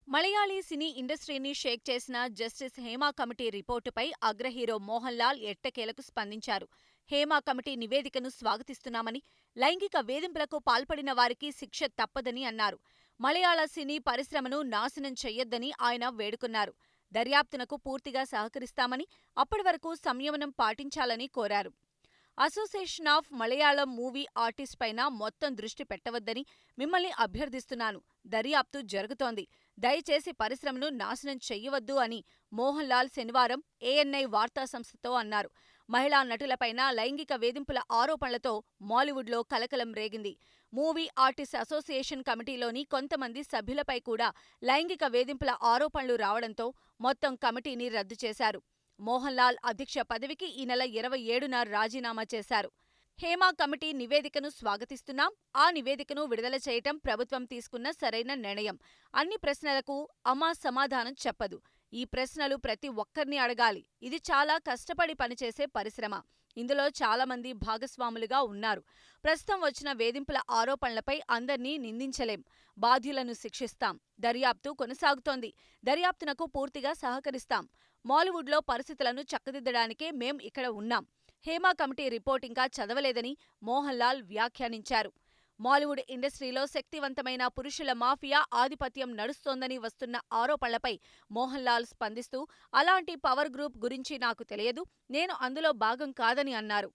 మలయాళీ సినీ ఇండస్ట్రీని షేక్ చేసిన justice Hema committee రిపోర్టుపై అగ్రహీరో Mohan Lal ఎట్టకేలకు స్పందించారు. హేమా కమిటీ నివేదికను స్వాగతిస్తున్నామని, లైంగిక వేధింపులకు పాల్పడిన వారికి శిక్ష తప్పదని అన్నారు. మలయాళ సినీ పరిశ్రమను నాశనం చెయ్యొద్దని ఆయన వేడుకున్నారు. దర్యాప్తునకు పూర్తిగా సహకరిస్తామని, అప్పటి వరకు సంయమనం పాటించాలని కోరారు. Association of Malayalam movie artist పైన మొత్తం దృష్టి పెట్టవద్దని మిమ్మల్ని అభ్యర్థిస్తున్నాను. దర్యాప్తు జరుగుతోంది. దయచేసి పరిశ్రమను నాశనం చెయ్యవద్దు అని మోహన్ లాల్ శనివారం ఏఎన్ఐ వార్తా సంస్థతో అన్నారు. మహిళా నటులపైన లైంగిక వేధింపుల ఆరోపణలతో మాలీవుడ్లో కలకలం రేగింది. మూవీ ఆర్టిస్ట్ అసోసియేషన్ కమిటీలోని కొంతమంది సభ్యులపై కూడా లైంగిక వేధింపుల ఆరోపణలు రావడంతో మొత్తం కమిటీని రద్దు చేశారు. మోహన్ లాల్ అధ్యక్ష పదవికి ఈ నెల 27న రాజీనామా చేశారు. హేమా కమిటీ నివేదికను స్వాగతిస్తున్నాం. ఆ నివేదికను విడుదల చేయటం ప్రభుత్వం తీసుకున్న సరైన నిర్ణయం. అన్ని ప్రశ్నలకు అమా సమాధానం చెప్పదు. ఈ ప్రశ్నలు ప్రతి ఒక్కర్నీ అడగాలి. ఇది చాలా కష్టపడి పనిచేసే పరిశ్రమ. ఇందులో చాలామంది భాగస్వాములుగా ఉన్నారు. ప్రస్తుతం వచ్చిన వేధింపుల ఆరోపణలపై అందర్నీ నిందించలేం. బాధ్యులను శిక్షిస్తాం. దర్యాప్తు కొనసాగుతోంది. దర్యాప్తునకు పూర్తిగా సహకరిస్తాం. మాలీవుడ్లో పరిస్థితులను చక్కదిద్దడానికే మేం ఇక్కడ ఉన్నాం. హేమా కమిటీ రిపోర్ట్ ఇంకా చదవలేదని మోహన్ లాల్ వ్యాఖ్యానించారు. మాలీవుడ్ ఇండస్ట్రీలో శక్తివంతమైన పురుషుల మాఫియా ఆధిపత్యం నడుస్తోందని వస్తున్న ఆరోపణలపై మోహన్ లాల్ స్పందిస్తూ, అలాంటి పవర్ గ్రూప్ గురించి నాకు తెలియదు. నేను అందులో భాగం కాదని అన్నారు.